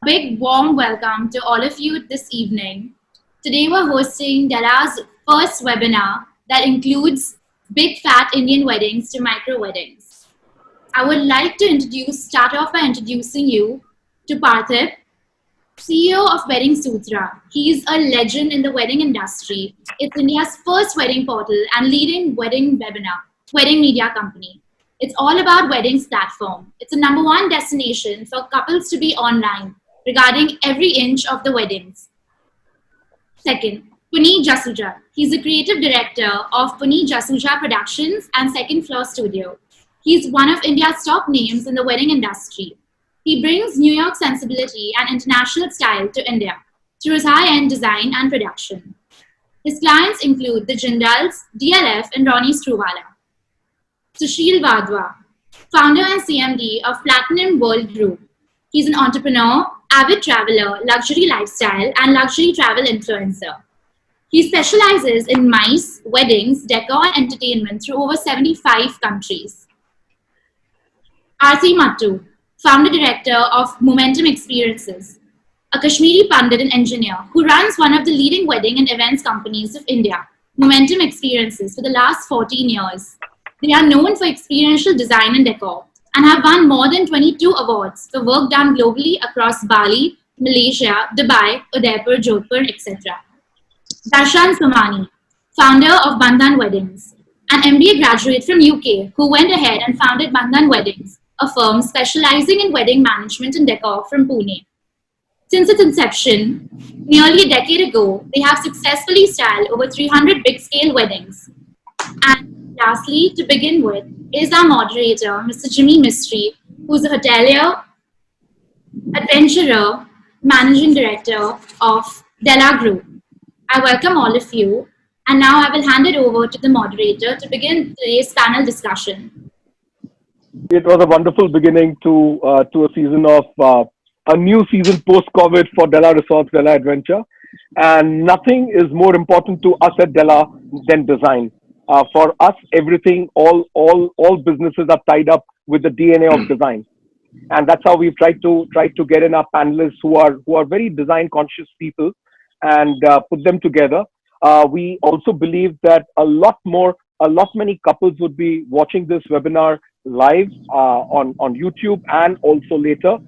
Big warm welcome to all of you this evening. Today we're hosting Della's first webinar that includes big fat Indian weddings to micro weddings. I would like to start off by introducing you to Parthip, CEO of Wedding Sutra. He's a legend in the wedding industry. It's India's first wedding portal and leading wedding media company. It's all about weddings platform. It's a #1 destination for couples to be online regarding every inch of the weddings. Second, Punit Jasuja. He's the creative director of Punit Jasuja Productions and Second Floor Studio. He's one of India's top names in the wedding industry. He brings New York sensibility and international style to India through his high-end design and production. His clients include the Jindals, DLF, and Ronnie Screwvala. Sushil Wadhwa, founder and CMD of Platinum World Group. He's an entrepreneur, avid traveler, luxury lifestyle, and luxury travel influencer. He specializes in MICE, weddings, decor, and entertainment through over 75 countries. Aarti, founder director of Momentum Experiences, a Kashmiri Pandit and engineer who runs one of the leading wedding and events companies of India, Momentum Experiences, for the last 14 years. They are known for experiential design and decor and have won more than 22 awards for work done globally across Bali, Malaysia, Dubai, Udaipur, Jodhpur, etc. Darshan, founder of Bandhan Weddings, an MBA graduate from UK who went ahead and founded Bandhan Weddings, a firm specializing in wedding management and decor from Pune. Since its inception, nearly a decade ago, they have successfully styled over 300 big-scale weddings. And lastly, to begin with, is our moderator, Mr. Jimmy Mistry, who's a hotelier, adventurer, managing director of Della Group. I welcome all of you, and now I will hand it over to the moderator to begin today's panel discussion. It was a wonderful beginning to a season of a new season post-COVID for Della Resorts, Della Adventure, and nothing is more important to us at Della than design. For us, everything, all businesses are tied up with the DNA of design, and that's how we've tried to get in our panelists who are very design conscious people and put them together. We also believe that a lot many couples would be watching this webinar live on YouTube and also later.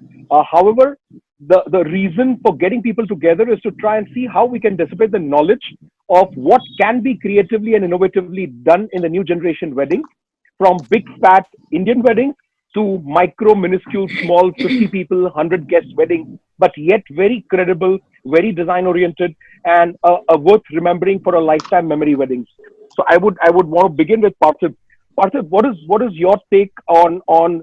However, the reason for getting people together is to try and see how we can dissipate the knowledge of what can be creatively and innovatively done in the new generation wedding, from big fat Indian weddings to micro, minuscule, small 50 people, 100 guest wedding, but yet very credible, very design oriented, and worth remembering for a lifetime memory weddings. So I would want to begin with Parthip. Parthip, what is your take on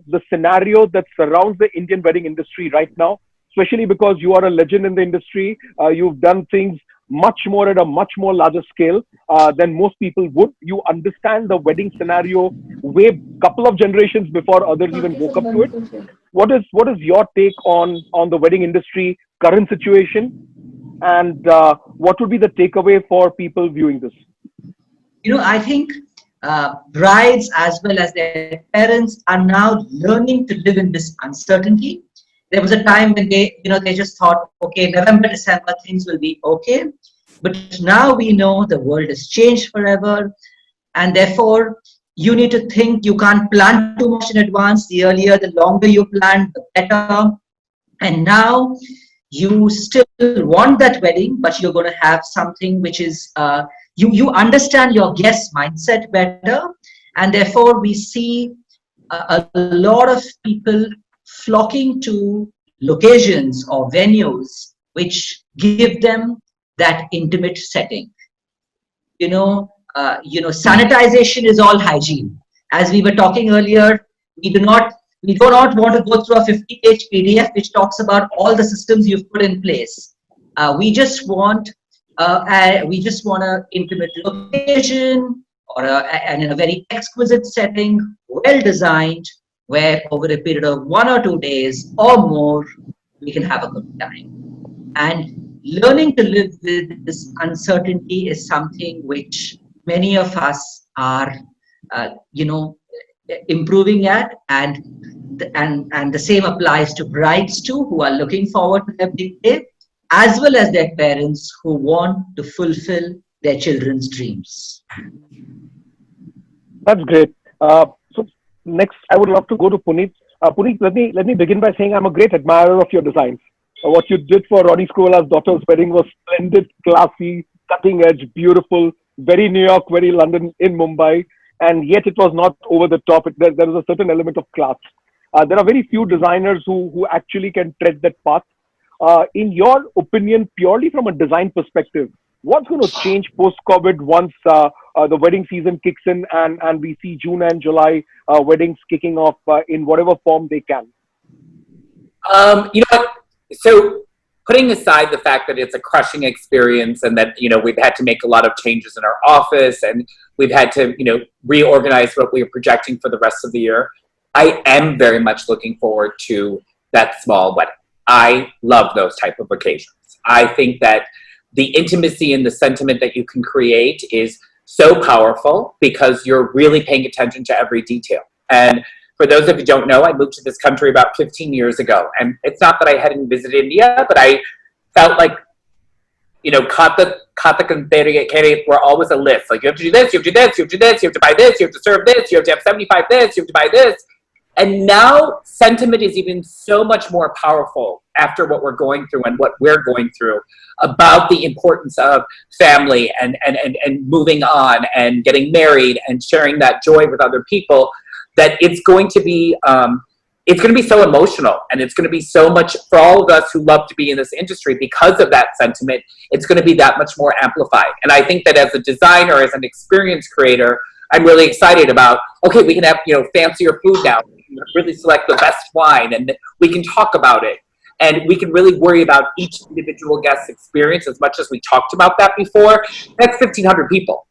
the scenario that surrounds the Indian wedding industry right now, especially because you are a legend in the industry? You've done things much more at a much more larger scale than most people would. You understand the wedding scenario way couple of generations before others even woke up to it. What is your take on the wedding industry current situation, and what would be the takeaway for people viewing this? I think brides as well as their parents are now learning to live in this uncertainty. There was a time when they just thought, okay, November, December, things will be okay. But now we know the world has changed forever. And therefore, you need to think. You can't plan too much in advance. The earlier, the longer you plan, the better. And now you still want that wedding, but you're going to have something which is, you understand your guest mindset better. And therefore, we see a lot of people flocking to locations or venues which give them that intimate setting. Sanitization is all hygiene. As we were talking earlier, we do not want to go through a 50-page PDF which talks about all the systems you've put in place. We just want an intimate location and in a very exquisite setting, well designed, where over a period of 1 or 2 days or more, we can have a good time. And learning to live with this uncertainty is something which many of us are, improving at, and the same applies to brides too, who are looking forward to their big day, as well as their parents who want to fulfill their children's dreams. That's great. So next, I would love to go to Punit. Punit, let me begin by saying I'm a great admirer of your designs. What you did for Roddy Scrola's daughter's wedding was splendid, classy, cutting edge, beautiful, very New York, very London in Mumbai, and yet it was not over the top. There was a certain element of class. There are very few designers who actually can tread that path. In your opinion, purely from a design perspective, what's going to change post-COVID once the wedding season kicks in and we see June and July weddings kicking off in whatever form they can? You know what? So putting aside the fact that it's a crushing experience and that, we've had to make a lot of changes in our office and we've had to, reorganize what we are projecting for the rest of the year, I am very much looking forward to that small wedding. I love those type of occasions. I think that the intimacy and the sentiment that you can create is so powerful because you're really paying attention to every detail. And for those of you who don't know, I moved to this country about 15 years ago. And it's not that I hadn't visited India, but I felt like, Kata Kanteri were always a list. Like, you have to do this, you have to do this, you have to do this, you have to buy this, you have to serve this, you have to have 75 this, you have to buy this. And now sentiment is even so much more powerful after what we're going through and what we're going through about the importance of family and moving on and getting married and sharing that joy with other people, that it's going to be so emotional, and it's going to be so much for all of us who love to be in this industry because of that sentiment. It's going to be that much more amplified. And I think that as a designer, as an experience creator, I'm really excited about, okay, we can have, fancier food now. We can really select the best wine and we can talk about it. And we can really worry about each individual guest's experience as much as we talked about that before. That's 1,500 people.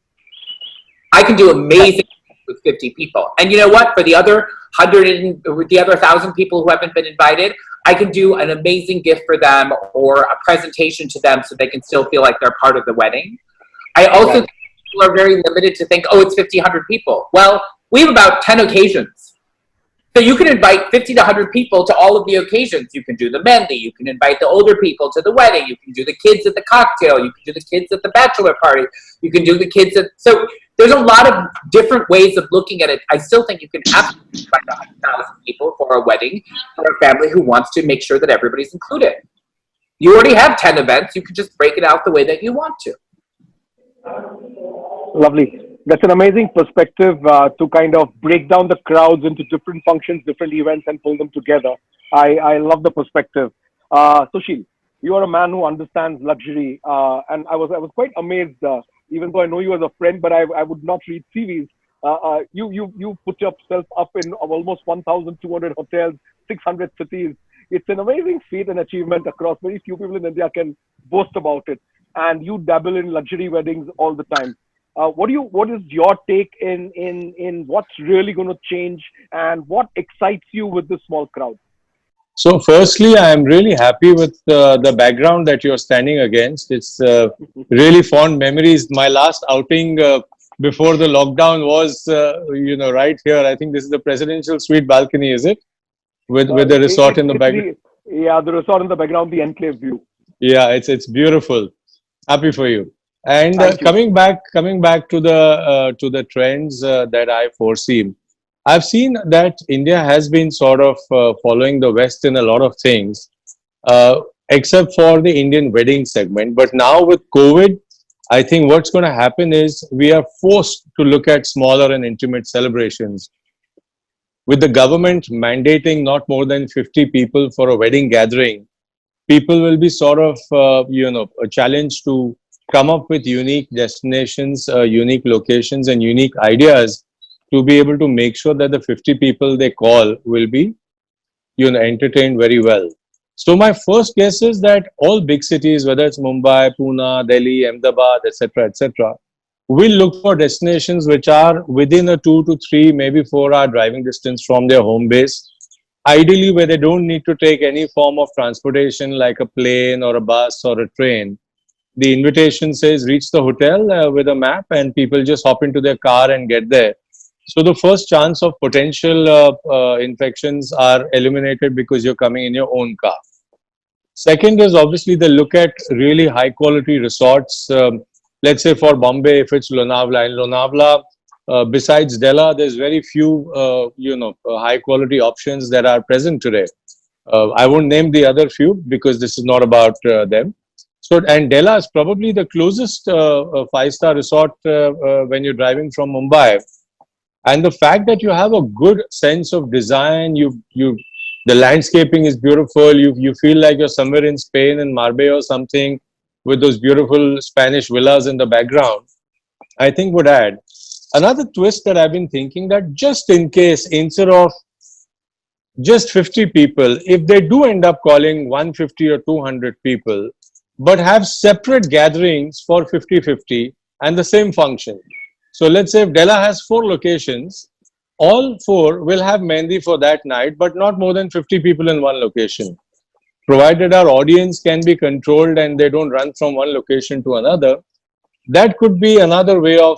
I can do amazing with 50 people. And you know what? For the other 1,000 people who haven't been invited, I can do an amazing gift for them or a presentation to them so they can still feel like they're part of the wedding. I also think people are very limited to think, oh, it's 1,500 people. Well, we have about 10 occasions. So you can invite 50 to 100 people to all of the occasions. You can do the mehndi, you can invite the older people to the wedding, you can do the kids at the cocktail, you can do the kids at the bachelor party, you can do the kids at... So there's a lot of different ways of looking at it. I still think you can absolutely invite 100,000 people for a wedding for a family who wants to make sure that everybody's included. You already have 10 events, you can just break it out the way that you want to. Lovely. That's an amazing perspective to kind of break down the crowds into different functions, different events, and pull them together. I love the perspective. Sushil, you are a man who understands luxury, and I was quite amazed. Even though I know you as a friend, but I would not read CVs. You put yourself up in almost 1,200 hotels, 600 cities. It's an amazing feat and achievement across. Very few people in India can boast about it. And you dabble in luxury weddings all the time. What is your take in what's really going to change and what excites you with this small crowd? So firstly, I am really happy with the background that you're standing against. It's really fond memories. My last outing before the lockdown was, right here. I think this is the presidential suite balcony, is it? With the resort in the background. Yeah, the resort in the background, the enclave view. Yeah, it's beautiful. Happy for you. And coming back to the trends that I foresee, I've seen that India has been sort of following the West in a lot of things, except for the Indian wedding segment. But now with COVID, I think what's going to happen is we are forced to look at smaller and intimate celebrations. With the government mandating not more than 50 people for a wedding gathering, people will be sort of, challenged to come up with unique destinations, unique locations, and unique ideas to be able to make sure that the 50 people they call will be, entertained very well. So my first guess is that all big cities, whether it's Mumbai, Pune, Delhi, Ahmedabad, etc., will look for destinations which are within a 2 to 3, maybe 4 hour driving distance from their home base. Ideally, where they don't need to take any form of transportation like a plane or a bus or a train. The invitation says reach the hotel with a map and people just hop into their car and get there. So the first chance of potential infections are eliminated because you're coming in your own car. Second is obviously they look at really high quality resorts. Let's say for Bombay, if it's Lonavala. In Lonavala, besides Della, there's very few, high quality options that are present today. I won't name the other few because this is not about them. So, and Della is probably the closest five-star resort when you're driving from Mumbai. And the fact that you have a good sense of design, the landscaping is beautiful. You feel like you're somewhere in Spain, in Marbella or something, with those beautiful Spanish villas in the background, I think would add. Another twist that I've been thinking, that just in case, instead of just 50 people, if they do end up calling 150 or 200 people, but have separate gatherings for 50-50 and the same function. So let's say if Della has 4 locations, all 4 will have Mehndi for that night, but not more than 50 people in one location. Provided our audience can be controlled and they don't run from one location to another, that could be another way of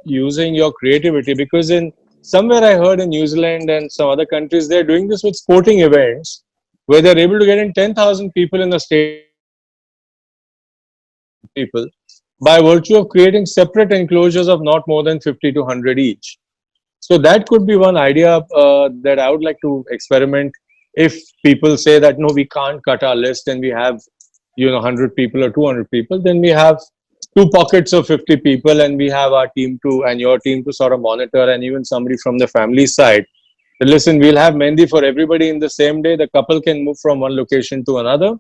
using your creativity. Because in somewhere I heard in New Zealand and some other countries, they're doing this with sporting events where they're able to get in 10,000 people in a stadium people by virtue of creating separate enclosures of not more than 50 to 100 each. So that could be one idea that I would like to experiment. If people say that, no, we can't cut our list and we have, 100 people or 200 people, then we have 2 pockets of 50 people and we have our team and your team to sort of monitor, and even somebody from the family side. But listen, we'll have Mehndi for everybody in the same day. The couple can move from one location to another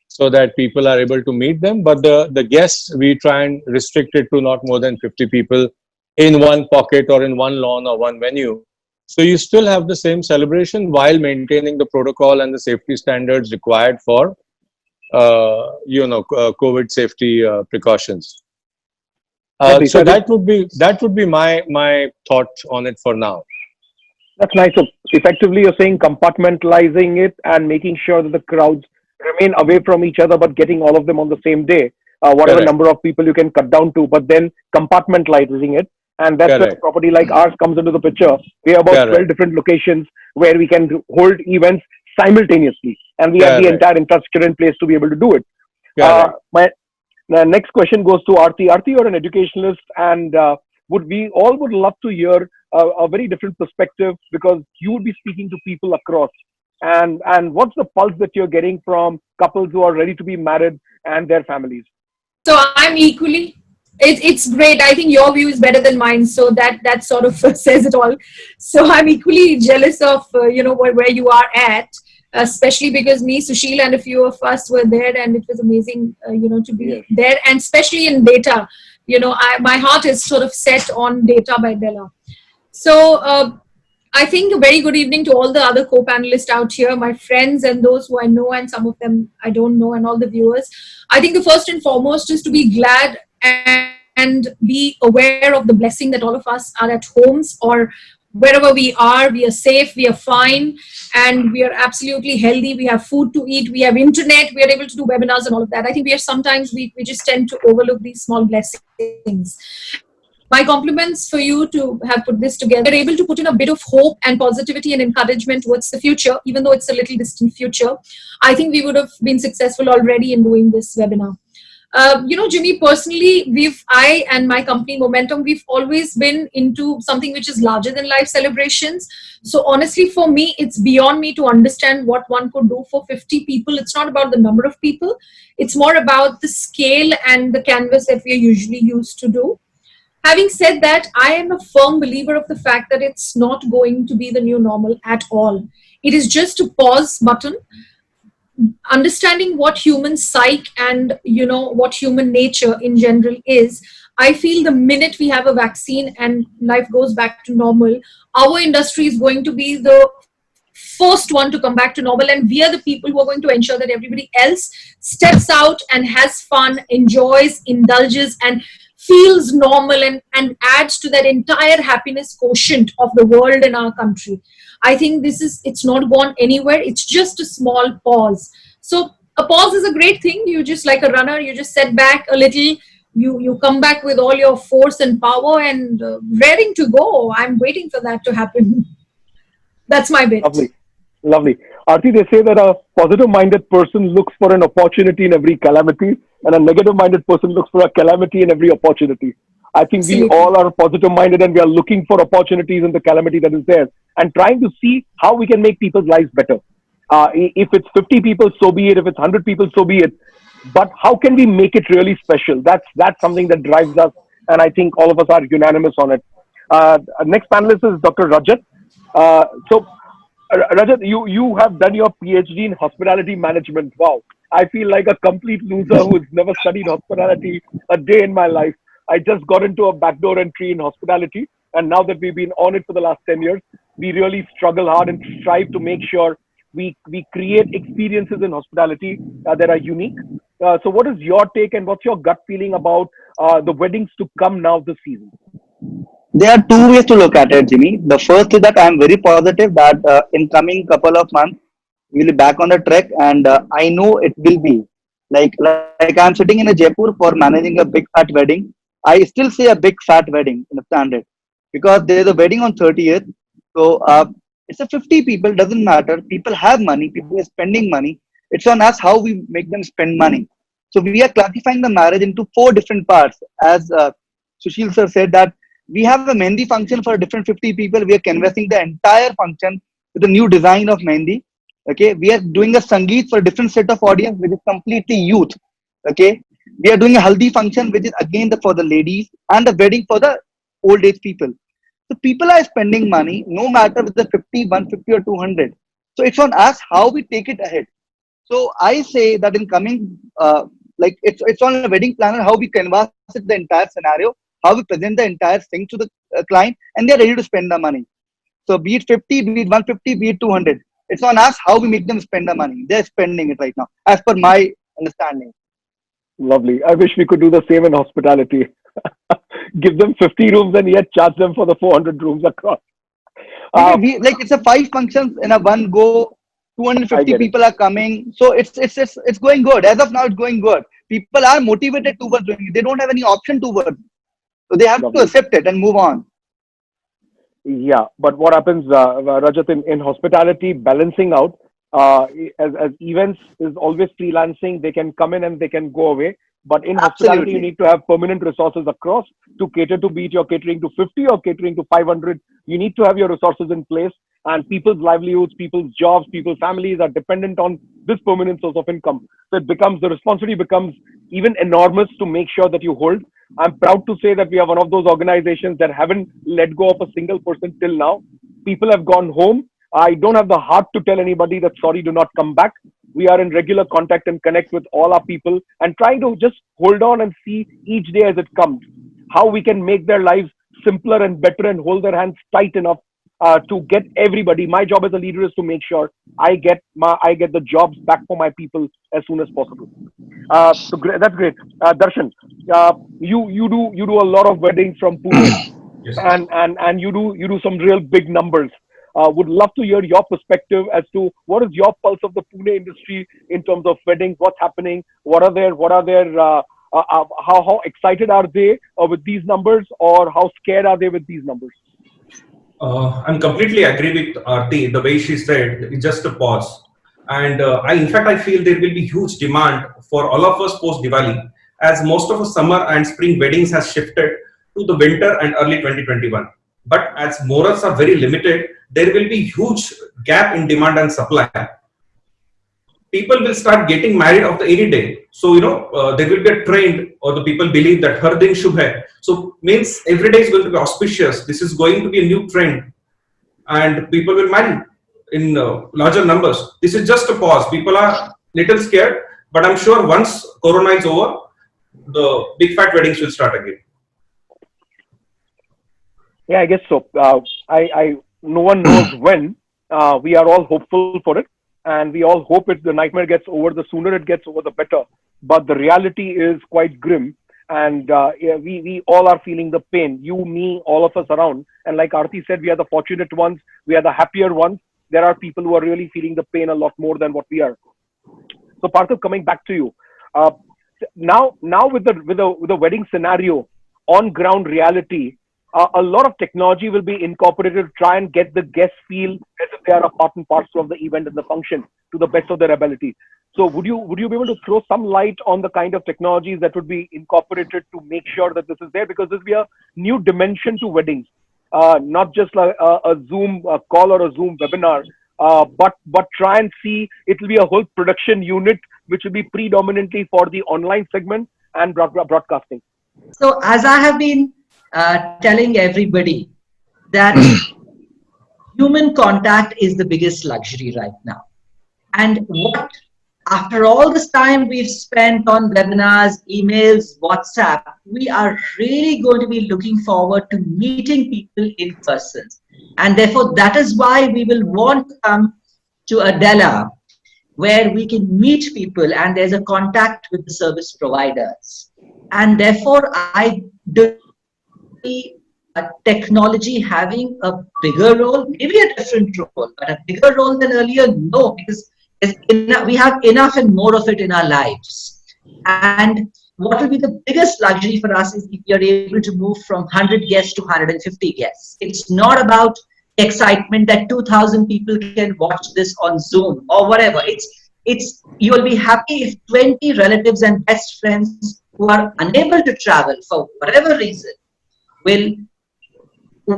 so that people are able to meet them. But the guests, we try and restrict it to not more than 50 people in one pocket or in one lawn or one venue. So you still have the same celebration while maintaining the protocol and the safety standards required for, COVID safety precautions. So that would be my thought on it for now. That's nice. So effectively, you're saying compartmentalizing it and making sure that the crowds remain away from each other, but getting all of them on the same day. Whatever Correct. number of people you can cut down to, but then compartmentalizing it. And that's where a property like ours comes into the picture. We have about 12 different locations where we can hold events simultaneously. And we have the entire infrastructure in place to be able to do it. My next question goes to Aarti. Aarti, you're an educationalist, and we all would love to hear a very different perspective, because you would be speaking to people across. And what's the pulse that you're getting from couples who are ready to be married and their families? So I'm equally, it's great. I think your view is better than mine. So that sort of says it all. So I'm equally jealous of, where you are at, especially because me, Sushil, and a few of us were there, and it was amazing, to be there, and especially in data. My heart is sort of set on data by Della. So I think a very good evening to all the other co-panelists out here, my friends and those who I know and some of them I don't know, and all the viewers. I think the first and foremost is to be glad and be aware of the blessing that all of us are at homes or wherever we are safe, we are fine, and we are absolutely healthy. We have food to eat, we have internet, we are able to do webinars and all of that. I think we just tend to overlook these small blessings. My compliments for you to have put this together. We're able to put in a bit of hope and positivity and encouragement towards the future, even though it's a little distant future. I think we would have been successful already in doing this webinar. Jimmy, personally, I and my company Momentum, we've always been into something which is larger than life celebrations. So honestly, for me, it's beyond me to understand what one could do for 50 people. It's not about the number of people. It's more about the scale and the canvas that we are usually used to do. Having said that, I am a firm believer of the fact that it's not going to be the new normal at all. It is just a pause button. Understanding what human psyche and what human nature in general is, I feel the minute we have a vaccine and life goes back to normal, our industry is going to be the first one to come back to normal, and we are the people who are going to ensure that everybody else steps out and has fun, enjoys, indulges, and feels normal and adds to that entire happiness quotient of the world in our country. I think it's not gone anywhere. It's just a small pause. So a pause is a great thing. You just, like a runner, you just set back a little, you come back with all your force and power and raring to go. I'm waiting for that to happen. That's my bit. Lovely. Lovely. Aarti, they say that a positive minded person looks for an opportunity in every calamity, and a negative minded person looks for a calamity in every opportunity. I think we Absolutely. all are positive minded and we are looking for opportunities in the calamity that is there and trying to see how we can make people's lives better. If it's 50 people, so be it. If it's 100 people, so be it. But how can we make it really special? That's something that drives us, and I think all of us are unanimous on it. Next panelist is Dr. Rajat. So Rajat, you have done your PhD in hospitality management. Wow. I feel like a complete loser who's never studied hospitality a day in my life. I just got into a backdoor entry in hospitality. And now that we've been on it for the last 10 years, we really struggle hard and strive to make sure we create experiences in hospitality that are unique. So what is your take and what's your gut feeling about the weddings to come now this season? There are two ways to look at it, Jimmy. The first is that I am very positive that in coming couple of months we'll be back on the track, and I know it will be like I'm sitting in a Jaipur for managing a big fat wedding. I still say a big fat wedding in the standard because there is a wedding on 30th. So it's a 50 people, doesn't matter. People have money, people are spending money. It's on us how we make them spend money. So we are classifying the marriage into four different parts. As Sushil sir said that we have a Mehndi function for different 50 people. We are canvassing the entire function with a new design of Mehndi. Okay, we are doing a Sangeet for a different set of audience, which is completely youth. Okay, we are doing a Haldi function, which is again for the ladies, and the wedding for the old age people. So people are spending money, no matter with the 50, 150 or 200. So it's on us how we take it ahead. So I say that in coming, it's on a wedding planner how we canvas it the entire scenario, how we present the entire thing to the client, and they're ready to spend the money. So be it 50, be it 150, be it 200. It's on us how we make them spend the money. They're spending it right now, as per my understanding. Lovely. I wish we could do the same in hospitality. Give them 50 rooms and yet charge them for the 400 rooms across. Like it's a 5 functions in a one go. I 250 get it. people are coming, so it's going good. As of now, it's going good. People are motivated towards doing it. They don't have any option towards, so they have to Lovely. accept it and move on. Yeah, but what happens, Rajat, in hospitality, balancing out, as events is always freelancing, they can come in and they can go away. But in hospitality, you Absolutely. need to have permanent resources across to cater to, be it you're catering to 50 or catering to 500. You need to have your resources in place, and people's livelihoods, people's jobs, people's families are dependent on this permanent source of income. So the responsibility becomes even enormous to make sure that you hold. I'm proud to say that we are one of those organizations that haven't let go of a single person till now. People have gone home. I don't have the heart to tell anybody that sorry, do not come back. We are in regular contact and connect with all our people and trying to just hold on and see each day as it comes how we can make their lives simpler and better and hold their hands tight enough to get everybody. My job as a leader is to make sure I get the jobs back for my people as soon as possible. That's great. Darshan, you do a lot of weddings from Pune, Yes. and you do some real big numbers. Would love to hear your perspective as to what is your pulse of the Pune industry in terms of weddings. What's happening? What are their how excited are they with these numbers, or how scared are they with these numbers? I'm completely agree with Aarti. The way she said, it's just a pause. And in fact, I feel there will be huge demand for all of us post Diwali, as most of the summer and spring weddings has shifted to the winter and early 2021. But as morals are very limited, there will be huge gap in demand and supply. People will start getting married of the any day. So, there will be a trend, or the people believe that her din shubh hai. So, means every day is going to be auspicious. This is going to be a new trend, and people will marry in larger numbers. This is just a pause. People are little scared, but I'm sure once Corona is over, the big fat weddings will start again. Yeah, I guess so. I no one knows when. We are all hopeful for it, and we all hope the nightmare gets over. The sooner it gets over, the better. But the reality is quite grim, and yeah, we all are feeling the pain. You, me, all of us around. And like Aarti said, we are the fortunate ones. We are the happier ones. There are people who are really feeling the pain a lot more than what we are. So, Parthip, coming back to you. Uh, now with the wedding scenario on ground reality, a lot of technology will be incorporated to try and get the guests feel as if they are a part and parcel of the event and the function to the best of their ability. So would you be able to throw some light on the kind of technologies that would be incorporated to make sure that this is there? Because this will be a new dimension to weddings, not just like a Zoom call or a Zoom webinar, but try and see it will be a whole production unit which will be predominantly for the online segment and broadcasting. So as I have been telling everybody that human contact is the biggest luxury right now. And what, after all this time we've spent on webinars, emails, WhatsApp, we are really going to be looking forward to meeting people in person. And therefore, that is why we will want to come to a Della where we can meet people and there's a contact with the service providers. And therefore, I do see technology having a bigger role, maybe a different role, but a bigger role than earlier, no, because we have enough and more of it in our lives. And what will be the biggest luxury for us is if we are able to move from 100 guests to 150 guests. It's not about excitement that 2,000 people can watch this on Zoom or whatever. You'll be happy if 20 relatives and best friends who are unable to travel for whatever reason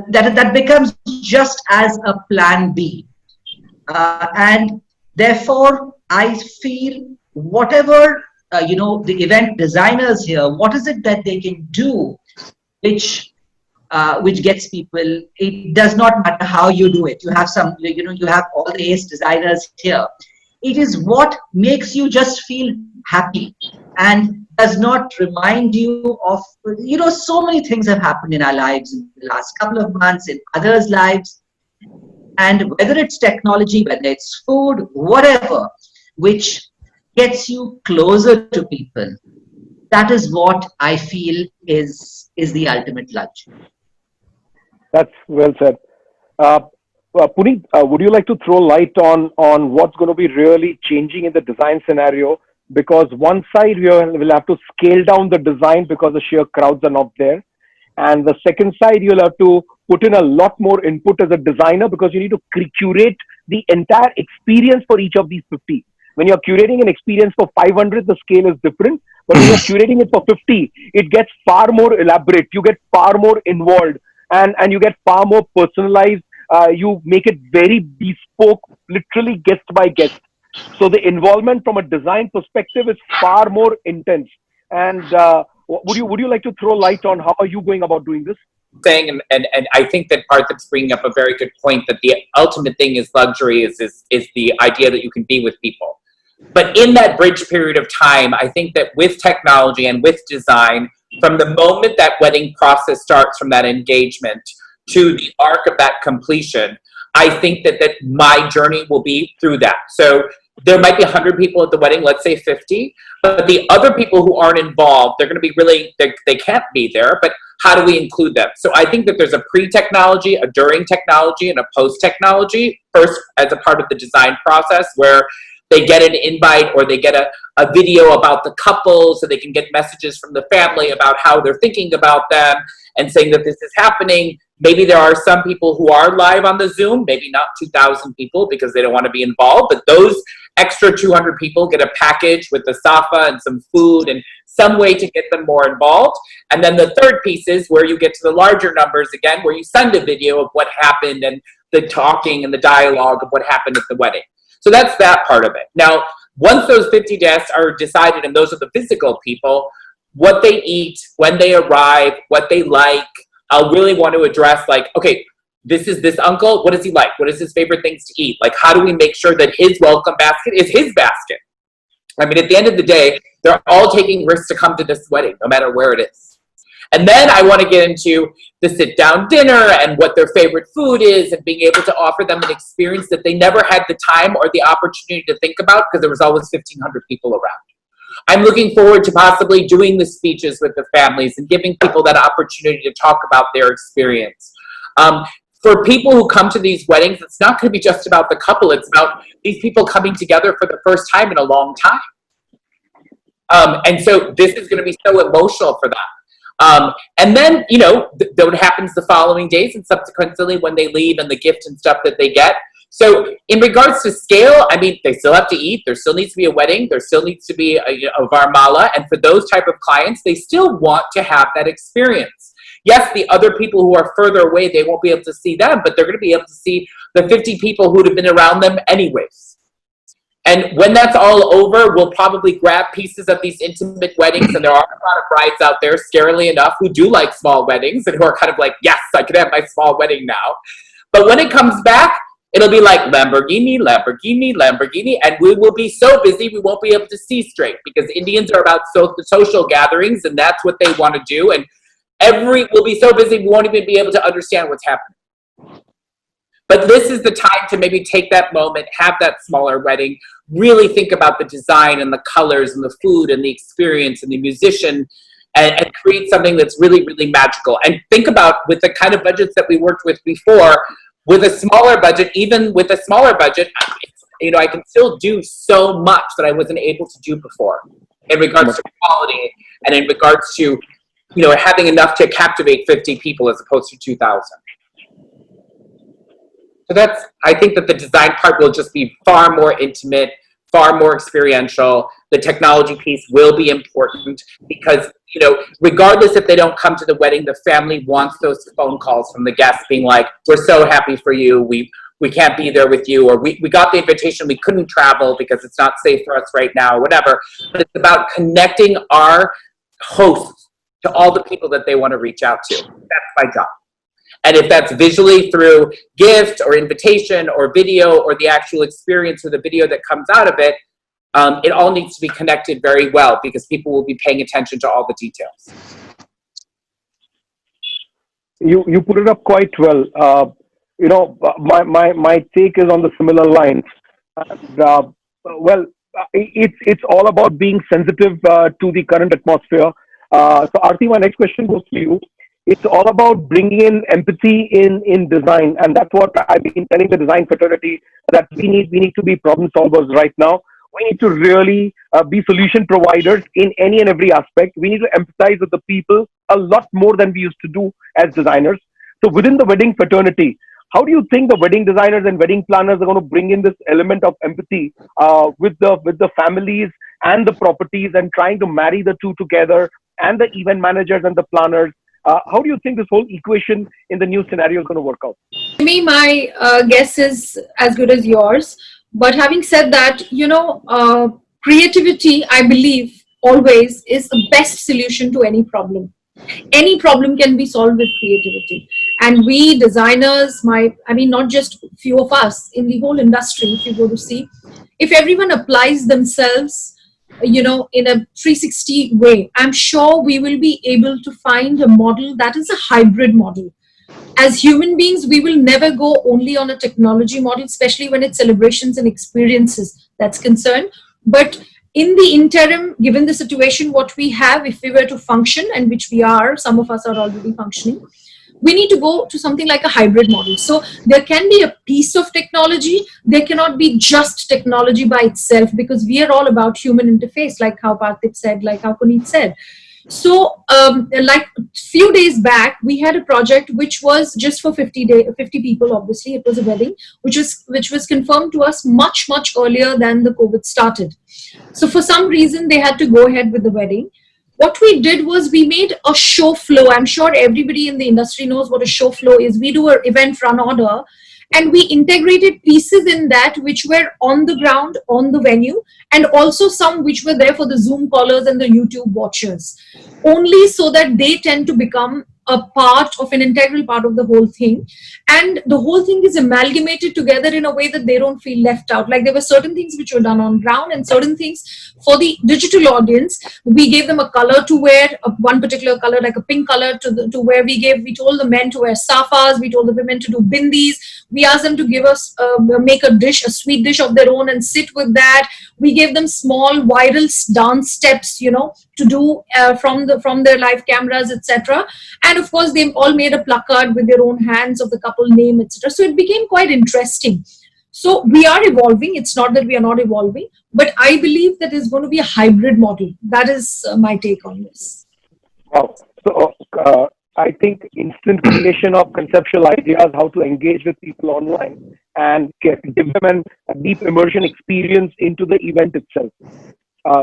that becomes just as a plan B. And therefore, I feel whatever, the event designers here, what is it that they can do which gets people? It does not matter how you do it. You have you have all the ace designers here. It is what makes you just feel happy and does not remind you of, so many things have happened in our lives in the last couple of months, in others' lives. And whether it's technology, whether it's food, whatever, which gets you closer to people, that is what I feel is the ultimate luxury. That's well said. Punit, would you like to throw light on what's going to be really changing in the design scenario? Because one side we'll have to scale down the design because the sheer crowds are not there. And the second side, you'll have to put in a lot more input as a designer because you need to curate the entire experience for each of these 50. When you're curating an experience for 500, the scale is different. But when you're curating it for 50, it gets far more elaborate. You get far more involved and you get far more personalized. You make it very bespoke, literally guest by guest. So the involvement from a design perspective is far more intense. And would you like to throw light on how are you going about doing this? Saying and I think that Parthip's bringing up a very good point that the ultimate thing is luxury is the idea that you can be with people. But in that bridge period of time, I think that with technology and with design, from the moment that wedding process starts from that engagement to the arc of that completion, I think that my journey will be through that. So there might be 100 people at the wedding, let's say 50, but the other people who aren't involved, they're going to be they can't be there, but how do we include them? So I think that there's a pre-technology, a during technology, and a post-technology, first as a part of the design process where they get an invite or they get a video about the couple so they can get messages from the family about how they're thinking about them and saying that this is happening. Maybe there are some people who are live on the Zoom, maybe not 2,000 people because they don't want to be involved, but those extra 200 people get a package with the safa and some food and some way to get them more involved. And then the third piece is where you get to the larger numbers again, where you send a video of what happened and the talking and the dialogue of what happened at the wedding. So that's that part of it. Now, once those 50 guests are decided, and those are the physical people, what they eat, when they arrive, what they like, I'll really want to address like, okay, this is this uncle, what does he like? What is his favorite things to eat? Like, how do we make sure that his welcome basket is his basket? I mean, at the end of the day, they're all taking risks to come to this wedding, no matter where it is. And then I want to get into the sit-down dinner and what their favorite food is and being able to offer them an experience that they never had the time or the opportunity to think about because there was always 1,500 people around. I'm looking forward to possibly doing the speeches with the families and giving people that opportunity to talk about their experience. For people who come to these weddings, it's not going to be just about the couple. It's about these people coming together for the first time in a long time. And so this is going to be so emotional for them. And then, what happens the following days and subsequently when they leave and the gift and stuff that they get. So in regards to scale, I mean, they still have to eat. There still needs to be a wedding. There still needs to be a Varmala. And for those type of clients, they still want to have that experience. Yes, the other people who are further away, they won't be able to see them, but they're going to be able to see the 50 people who would have been around them anyways. And when that's all over, we'll probably grab pieces of these intimate weddings. And there are a lot of brides out there, scarily enough, who do like small weddings and who are kind of like, yes, I can have my small wedding now. But when it comes back, it'll be like Lamborghini, Lamborghini, Lamborghini. And we will be so busy, we won't be able to see straight, because Indians are about social gatherings, and that's what they want to do. And we'll be so busy, we won't even be able to understand what's happening. But this is the time to maybe take that moment, have that smaller wedding, really think about the design and the colors and the food and the experience and the musician, and create something that's really, really magical. And think about, with the kind of budgets that we worked with before, with a smaller budget, even with a smaller budget, I can still do so much that I wasn't able to do before in regards to quality and in regards to, having enough to captivate 50 people as opposed to 2,000. So I think that the design part will just be far more intimate, far more experiential. The technology piece will be important because, regardless if they don't come to the wedding, the family wants those phone calls from the guests being like, we're so happy for you. We can't be there with you, or we got the invitation, we couldn't travel because it's not safe for us right now, or whatever. But it's about connecting our hosts to all the people that they want to reach out to. That's my job. And if that's visually through gift or invitation or video or the actual experience or the video that comes out of it, it all needs to be connected very well because people will be paying attention to all the details. You put it up quite well. My take is on the similar lines. It's all about being sensitive to the current atmosphere. So Aarti, my next question goes to you. It's all about bringing in empathy in design, and that's what I've been telling the design fraternity, that we need to be problem solvers right now. We need to really be solution providers in any and every aspect. We need to empathize with the people a lot more than we used to do as designers. So within the wedding fraternity, how do you think the wedding designers and wedding planners are going to bring in this element of empathy with the families and the properties, and trying to marry the two together, and the event managers and the planners? How do you think this whole equation in the new scenario is going to work out? To me, my guess is as good as yours. But having said that, creativity, I believe, always is the best solution to any problem. Any problem can be solved with creativity. And we designers, not just few of us, in the whole industry, if you go to see, if everyone applies themselves in a 360 way, I'm sure we will be able to find a model that is a hybrid model. As human beings, we will never go only on a technology model, especially when it's celebrations and experiences that's concerned. But in the interim, given the situation, what we have, if we were to function, and which we are, some of us are already functioning, we need to go to something like a hybrid model. So there can be a piece of technology. There cannot be just technology by itself, because we are all about human interface, like how Parthip said, like how Punit said. So like a few days back, we had a project which was just for 50 people. Obviously, it was a wedding, which was confirmed to us much earlier than the COVID started. So for some reason, they had to go ahead with the wedding. What we did was we made a show flow. I'm sure everybody in the industry knows what a show flow is. We do an event run order, and we integrated pieces in that which were on the ground, on the venue, and also some which were there for the Zoom callers and the YouTube watchers, only so that they tend to become a part of an integral part of the whole thing. And the whole thing is amalgamated together in a way that they don't feel left out. Like there were certain things which were done on ground, and certain things for the digital audience. We gave them a color to wear, one particular color, like a pink color to wear. We told the men to wear safas. We told the women to do bindis. We asked them to give us, make a sweet dish of their own and sit with that. We gave them small viral dance steps, to do from their live cameras, etc. And of course, they all made a placard with their own hands of the couple name, etc. So it became quite interesting. So we are evolving. It's not that we are not evolving. But I believe that is going to be a hybrid model. That is my take on this. Wow. So I think instant creation of conceptual ideas, how to engage with people online and give them a deep immersion experience into the event itself,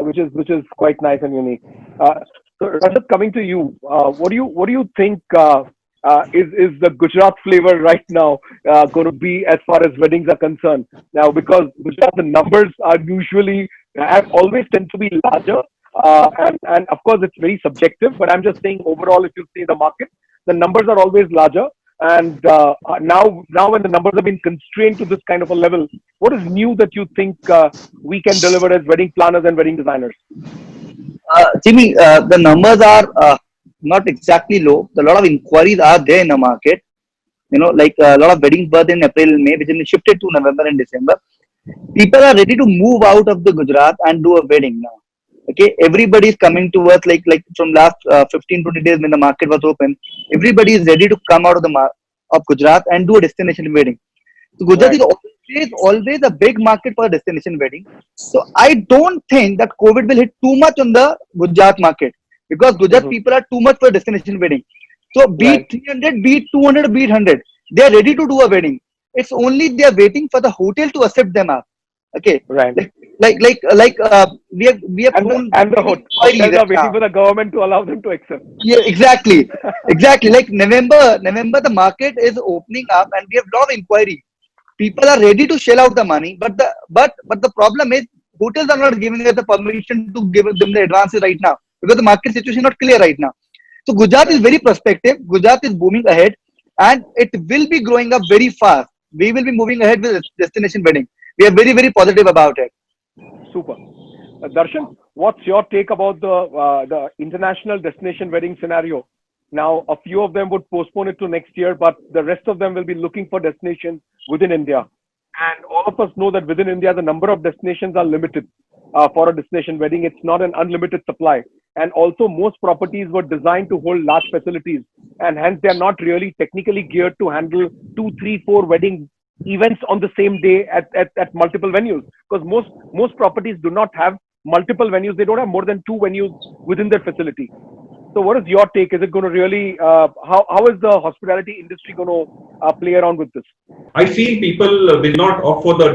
which is quite nice and unique. So Rajat, coming to you, what do you think is the Gujarat flavor right now going to be as far as weddings are concerned? Now, because Gujarat, the numbers are usually have always tend to be larger. And of course, it's very subjective, but I'm just saying overall, if you see the market, the numbers are always larger. And now when the numbers have been constrained to this kind of a level, what is new that you think we can deliver as wedding planners and wedding designers? Jimmy, the numbers are not exactly low. A lot of inquiries are there in the market. Like a lot of weddings birth in April, May, which is shifted to November and December. People are ready to move out of the Gujarat and do a wedding now. Okay, everybody is coming to us like from last 15-20 days when the market was open. Everybody is ready to come out of Gujarat and do a destination wedding. So Gujarat is always a big market for a destination wedding. So I don't think that COVID will hit too much on the Gujarat market, because Gujarat people are too much for a destination wedding. So be it 300, be it 200, be it 100, they are ready to do a wedding. It's only they are waiting for the hotel to accept them up. Okay, right. We have and the hotels are waiting for the government to allow them to accept. Yeah, exactly. Like November, the market is opening up, and we have a lot of inquiry. People are ready to shell out the money, but the problem is hotels are not giving us the permission to give them the advances right now, because the market situation is not clear right now. So Gujarat is very prospective. Gujarat is booming ahead, and it will be growing up very fast. We will be moving ahead with destination wedding. We are very, very positive about it. Super. Darshan, what's your take about the international destination wedding scenario? Now, a few of them would postpone it to next year, but the rest of them will be looking for destinations within India. And all of us know that within India, the number of destinations are limited for a destination wedding. It's not an unlimited supply. And also, most properties were designed to hold large facilities, and hence they are not really technically geared to handle 2, 3, 4 wedding events on the same day at multiple venues, because most properties do not have multiple venues. They don't have more than 2 venues within their facility. So what is your take? Is it going to really how is the hospitality industry going to play around with this? I feel people will not opt for the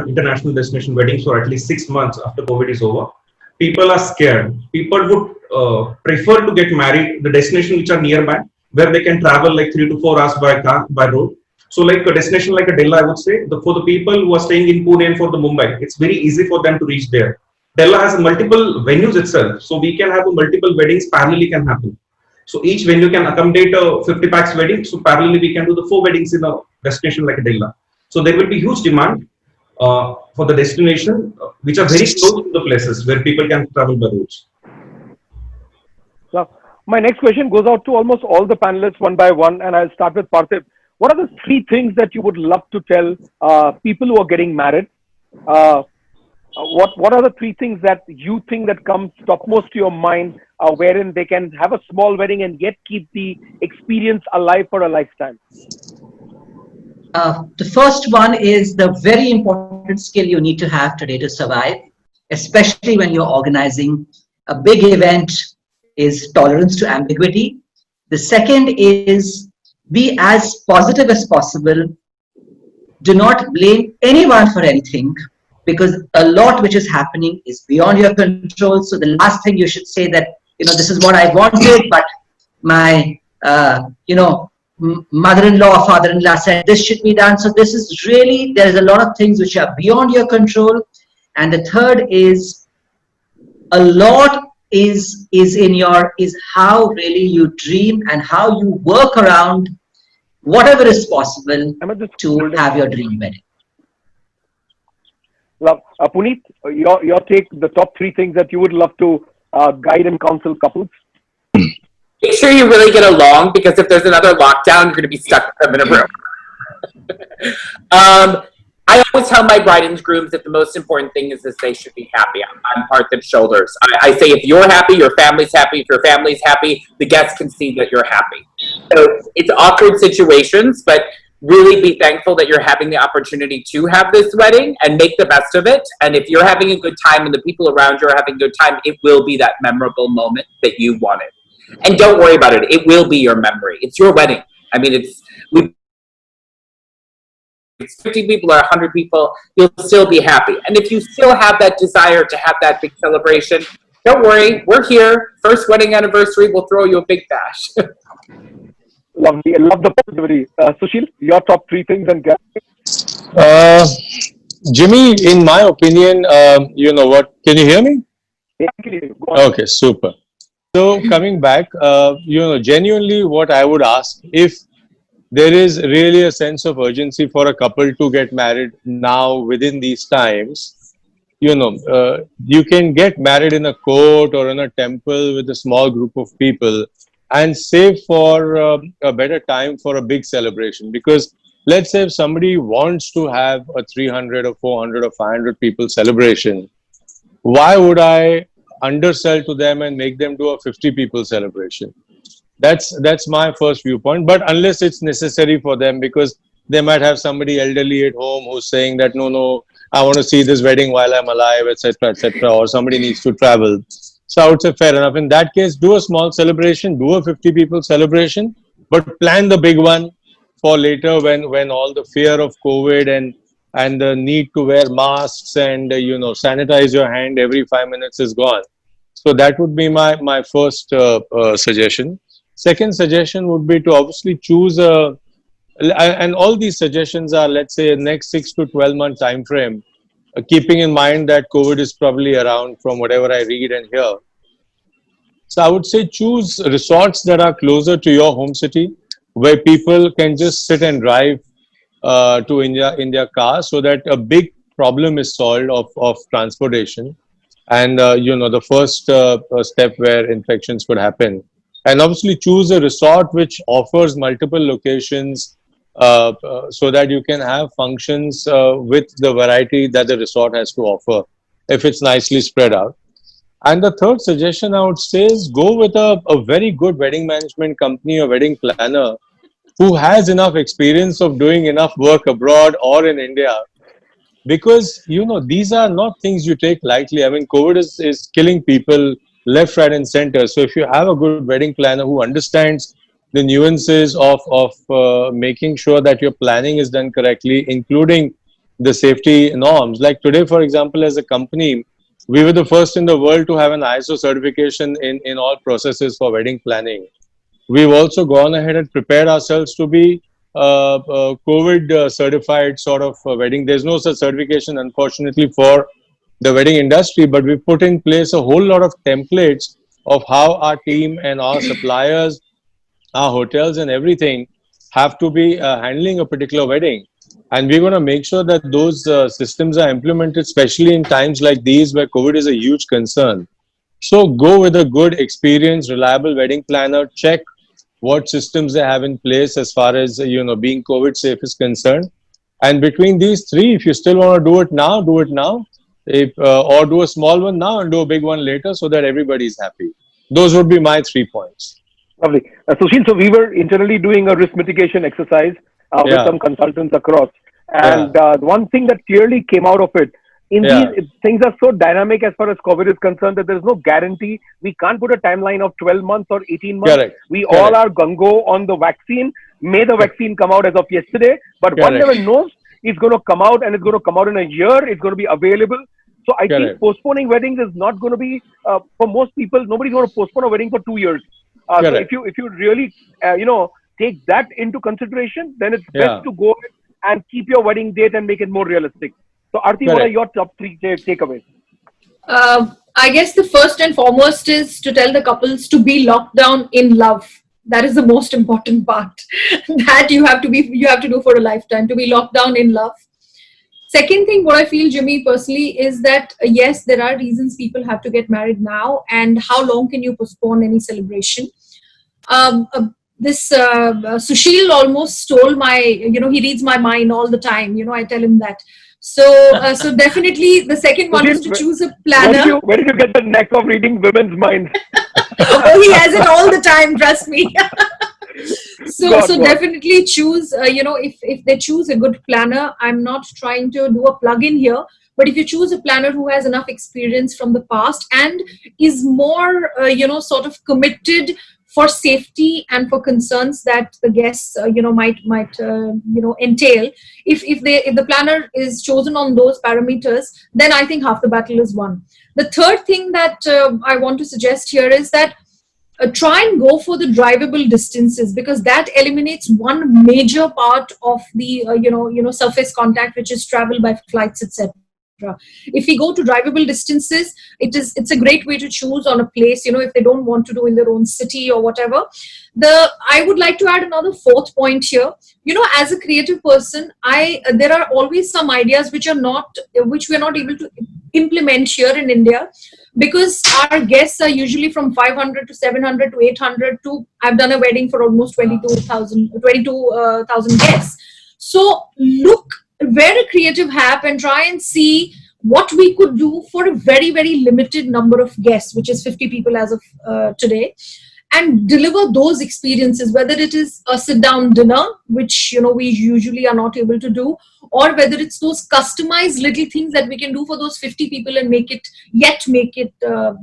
international destination weddings for at least 6 months after COVID is over. People are scared. People would prefer to get married the destination which are nearby, where they can travel like 3 to 4 hours by road. So like a destination like a Della, I would say, for the people who are staying in Pune and for the Mumbai, it's very easy for them to reach there. Della has multiple venues itself, so we can have multiple weddings parallelly can happen. So each venue can accommodate a 50 packs wedding, so parallelly we can do the 4 weddings in a destination like a Della. So there will be huge demand for the destination, which are very close to the places where people can travel by roads. So my next question goes out to almost all the panelists one by one, and I'll start with Parthip. What are the 3 things that you would love to tell people who are getting married? What are the 3 things that you think that comes topmost to your mind, wherein they can have a small wedding and yet keep the experience alive for a lifetime? The first one is the very important skill you need to have today to survive, especially when you're organizing a big event, is tolerance to ambiguity. The second is be as positive as possible. Do not blame anyone for anything, because a lot which is happening is beyond your control. So the last thing you should say that, this is what I wanted, but my, mother-in-law or father-in-law said this should be done. So this is really, there is a lot of things which are beyond your control. And the third is a lot is how really you dream and how you work around whatever is possible to have your dream wedding. Love. Punit, your take, the top 3 things that you would love to guide and counsel couples? Make sure you really get along, because if there's another lockdown, you're going to be stuck with them in a room. I always tell my bride and grooms that the most important thing is that they should be happy. I'm Parthip's shoulders. I say if you're happy, your family's happy. If your family's happy, the guests can see that you're happy. So it's awkward situations, but really be thankful that you're having the opportunity to have this wedding and make the best of it. And if you're having a good time and the people around you are having a good time, it will be that memorable moment that you wanted. And don't worry about it. It will be your memory. It's your wedding. I mean, it's 50 people or 100 people, you'll still be happy. And if you still have that desire to have that big celebration, don't worry. We're here. First wedding anniversary, we'll throw you a big bash. Lovely. I love the positivity. Sushil, your top 3 things and Jimmy, in my opinion, you know what? Can you hear me? Yeah, I can hear you. Go on. Okay, super. So coming back, you know, genuinely what I would ask, if there is really a sense of urgency for a couple to get married now within these times, you know, you can get married in a court or in a temple with a small group of people and save for a better time for a big celebration. Because let's say if somebody wants to have a 300 or 400 or 500 people celebration, why would I undersell to them and make them do a 50 people celebration? That's my first viewpoint. But unless it's necessary for them, because they might have somebody elderly at home who's saying that no, I want to see this wedding while I'm alive, etc., or somebody needs to travel. So I would say fair enough. In that case, do a small celebration, do a 50 people celebration, but plan the big one for later when all the fear of COVID and the need to wear masks and you know, sanitize your hand every 5 minutes is gone. So that would be my first suggestion. Second suggestion would be to obviously choose and all these suggestions are, let's say, next 6 to 12 month time frame, keeping in mind that COVID is probably around from whatever I read and hear. So I would say choose resorts that are closer to your home city, where people can just sit and drive to India in their car, so that a big problem is solved of transportation. And you know, the first step where infections could happen. And obviously choose a resort which offers multiple locations so that you can have functions with the variety that the resort has to offer, if it's nicely spread out. And the third suggestion I would say is go with a very good wedding management company or wedding planner who has enough experience of doing enough work abroad or in India. Because, you know, these are not things you take lightly. I mean, COVID is killing people left, right, and center. So if you have a good wedding planner who understands the nuances of making sure that your planning is done correctly, including the safety norms. Like today, for example, as a company, we were the first in the world to have an ISO certification in all processes for wedding planning. We've also gone ahead and prepared ourselves to be COVID certified sort of wedding. There's no such certification, unfortunately, for the wedding industry, but we put in place a whole lot of templates of how our team and our suppliers, our hotels and everything have to be handling a particular wedding. And we're going to make sure that those systems are implemented, especially in times like these where COVID is a huge concern. So go with a good, experienced, reliable wedding planner. Check what systems they have in place as far as, you know, being COVID safe is concerned. And between these three, if you still want to do it now, do it now. Or do a small one now and do a big one later, so that everybody is happy. Those would be my 3 points. Lovely. Sushil, so we were internally doing a risk mitigation exercise with some consultants across. And one thing that clearly came out of it, these things are so dynamic as far as COVID is concerned that there's no guarantee. We can't put a timeline of 12 months or 18 months. Correct. We all are gung-ho on the vaccine. May the vaccine come out as of yesterday, but one never knows. It's going to come out, and it's going to come out in a year. It's going to be available. So I think postponing weddings is not going to be, for most people, nobody's going to postpone a wedding for 2 years. So if you really, you know, take that into consideration, then it's best to go and keep your wedding date and make it more realistic. So Aarti, what are your top 3 takeaways? I guess the first and foremost is to tell the couples to be locked down in love. That is the most important part that you have to do for a lifetime, to be locked down in love. Second thing, what I feel, Jimmy, personally, is that yes, there are reasons people have to get married now, and how long can you postpone any celebration? Sushil almost stole my, you know, he reads my mind all the time. You know, I tell him that. So definitely the second one is to choose a planner. Where did you get the knack of reading women's minds? Oh, he has it all the time, trust me. So definitely choose, if they choose a good planner, I'm not trying to do a plug-in here, but if you choose a planner who has enough experience from the past and is more, sort of committed for safety and for concerns that the guests, might entail. If the planner is chosen on those parameters, then I think half the battle is won. The third thing that I want to suggest here is that try and go for the drivable distances, because that eliminates one major part of the surface contact, which is travel by flights, etc. If we go to drivable distances, it's a great way to choose on a place, if they don't want to do in their own city or whatever. I would like to add another fourth point here. As a creative person, there are always some ideas which we're not able to implement here in India, because our guests are usually from 500 to 700 to 800 to, I've done a wedding for almost 22,000 guests. So look, wear a creative hat and try and see what we could do for a very, very limited number of guests, which is 50 people as of today, and deliver those experiences, whether it is a sit-down dinner, which we usually are not able to do, or whether it's those customized little things that we can do for those 50 people and make it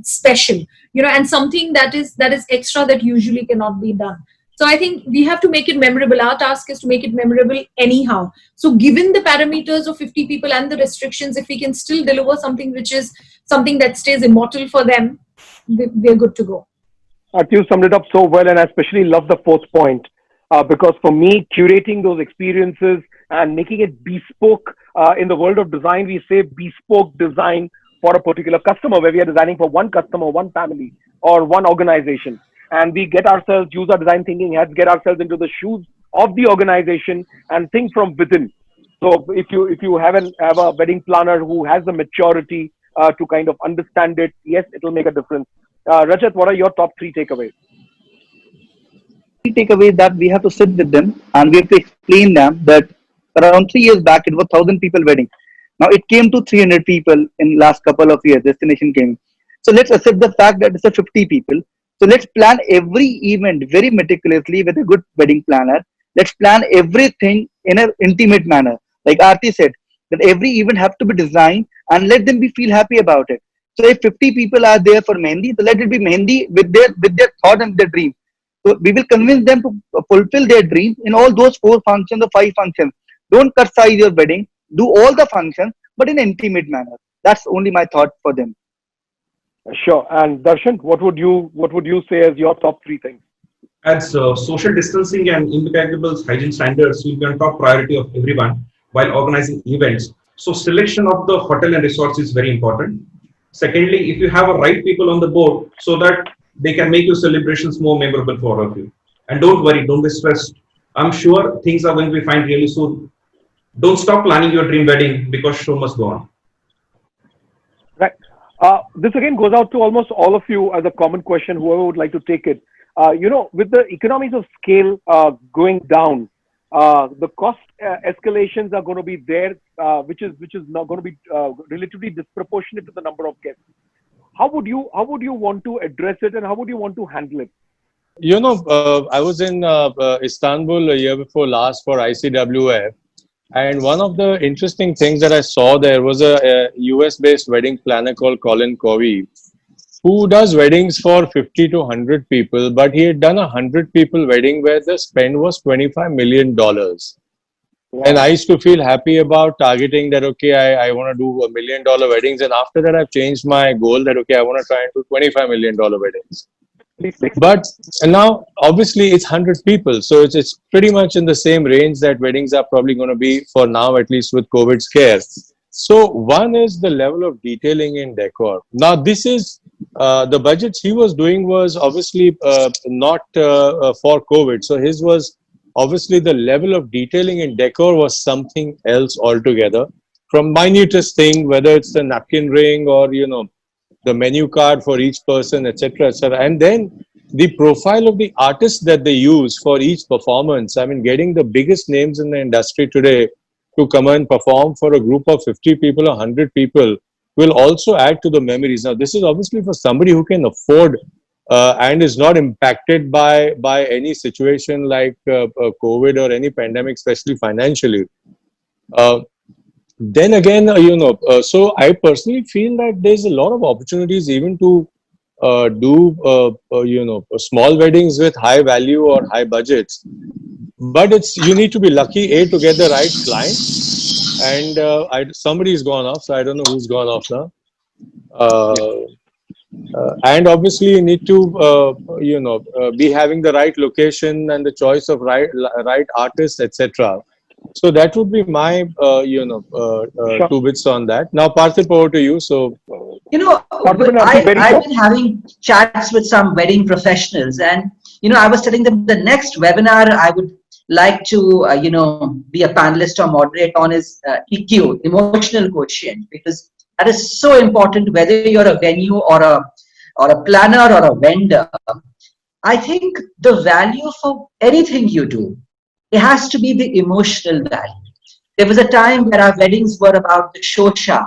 special, and something that is extra that usually cannot be done. So I think we have to make it memorable. Our task is to make it memorable anyhow. So given the parameters of 50 people and the restrictions, if we can still deliver something which is something that stays immortal for them, we're good to go. Aarti, you summed it up so well, and I especially love the fourth point, because for me, curating those experiences and making it bespoke, in the world of design, we say bespoke design for a particular customer, where we are designing for one customer, one family, or one organization. And we get ourselves, use our design thinking heads, get ourselves into the shoes of the organization and think from within. So if you have a wedding planner who has the maturity to kind of understand it, yes, it will make a difference. Rajat, what are your top 3 takeaways? Key takeaway that we have to sit with them and we have to explain them that around 3 years back it was 1,000 people wedding. Now it came to 300 people in last couple of years. Destination came. So let's accept the fact that it's a 50 people. So let's plan every event very meticulously with a good wedding planner. Let's plan everything in an intimate manner. Like Aarti said, that every event have to be designed and let them feel happy about it. So if 50 people are there for Mehndi, so let it be Mehndi with their thought and their dream. So we will convince them to fulfill their dream in all those 4 functions or 5 functions. Don't cut size your wedding. Do all the functions, but in an intimate manner. That's only my thought for them. Sure. And Darshan, what would you say as your top 3 things? As social distancing and impeccable hygiene standards will be on top priority of everyone while organizing events. So selection of the hotel and resorts is very important. Secondly, if you have a right people on the board so that they can make your celebrations more memorable for all of you. And don't worry, don't be stressed. I'm sure things are going to be fine really soon. Don't stop planning your dream wedding because show must go on. Right. This again goes out to almost all of you as a common question, whoever would like to take it. With the economies of scale going down, the cost escalations are going to be there, which is now going to be relatively disproportionate to the number of guests. How would you want to address it, and how would you want to handle it? I was in Istanbul a year before last for ICWF, and one of the interesting things that I saw there was a US-based wedding planner called Colin Covey, who does weddings for 50 to 100 people, but he had done a 100 people wedding where the spend was $25 million. Wow. And I used to feel happy about targeting that, okay, I want to do $1 million weddings. And after that, I've changed my goal that, okay, I want to try and do $25 million weddings. But now, obviously, it's 100 people. So it's pretty much in the same range that weddings are probably going to be for now, at least with COVID scare. So one is the level of detailing in decor. Now, this is the budgets he was doing was obviously not for COVID. So his was obviously the level of detailing in decor was something else altogether. From minutest thing, whether it's the napkin ring or, the menu card for each person, etc., etc. And then the profile of the artists that they use for each performance. I mean, getting the biggest names in the industry today to come and perform for a group of 50 people or 100 people will also add to the memories. Now, this is obviously for somebody who can afford and is not impacted by any situation like COVID or any pandemic, especially financially. Then again, so I personally feel that there's a lot of opportunities even to do small weddings with high value or high budgets. But you need to be lucky to get the right client. And somebody's gone off, so I don't know who's gone off now. And obviously you need to be having the right location and the choice of right artists, etc. So that would be my Sure. 2 bits on that. Now Parthip, over to you. So I've been having chats with some wedding professionals, and I was telling them the next webinar I would like to be a panelist or moderate on is EQ, emotional quotient, because that is so important whether you're a venue or a planner or a vendor. I think the value for anything you do, it has to be the emotional value. There was a time where our weddings were about the shosha.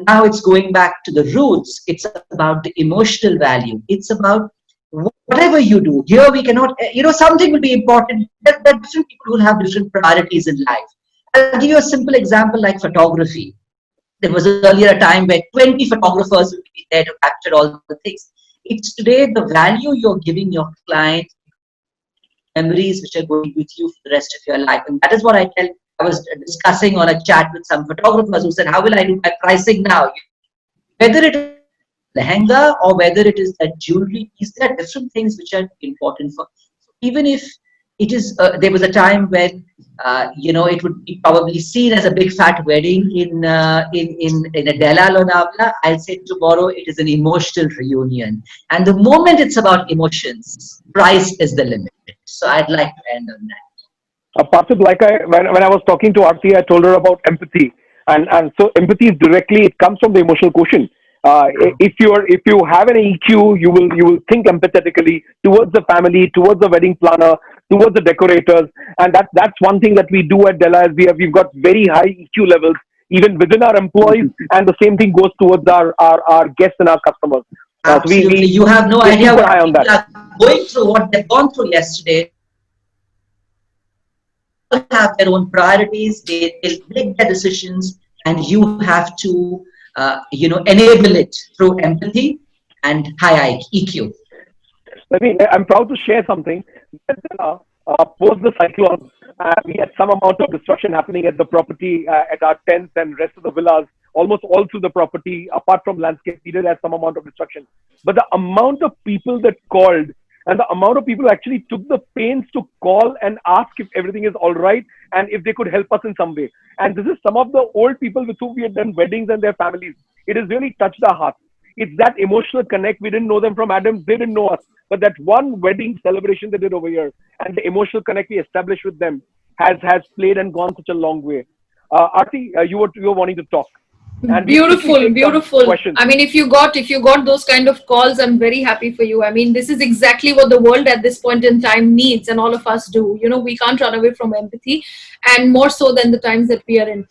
Now it's going back to the roots. It's about the emotional value. It's about whatever you do. Here we cannot, something will be important. That different people will have different priorities in life. I'll give you a simple example like photography. There was earlier a time where 20 photographers would be there to capture all the things. It's today the value you're giving your client, memories which are going with you for the rest of your life. And that is what I was discussing on a chat with some photographers who said, how will I do my pricing now? Whether it is lehenga or whether it is that jewelry, there are different things which are important for. Even if it is, there was a time when it would be probably seen as a big fat wedding in a Della Lonavala. I'll say tomorrow it is an emotional reunion, and the moment it's about emotions, price is the limit. So I'd like to end on that. Parthip, when I was talking to Aarti, I told her about empathy, and so empathy is directly, it comes from the emotional quotient. If you have an EQ, you will think empathetically towards the family, towards the wedding planner, towards the decorators, and that's one thing that we do at Della. Is we've got very high EQ levels even within our employees, and the same thing goes towards our guests and our customers. Absolutely, you have no idea what people are going through, what they've gone through yesterday. People have their own priorities. They'll make their decisions, and you have to enable it through empathy and high EQ. I'm proud to share something. Post the cyclone, we had some amount of destruction happening at the property, at our tents and rest of the villas, almost all through the property, apart from landscape, we did have some amount of destruction. But the amount of people that called and the amount of people who actually took the pains to call and ask if everything is all right and if they could help us in some way. And this is some of the old people with whom we had done weddings and their families. It has really touched our hearts. It's that emotional connect. We didn't know them from Adam. They didn't know us. But that one wedding celebration they did over here and the emotional connect we established with them has played and gone such a long way. Aarti, you were wanting to talk. And beautiful. I mean, if you got those kind of calls, I'm very happy for you. I mean, this is exactly what the world at this point in time needs, and all of us do. We can't run away from empathy, and more so than the times that we are in.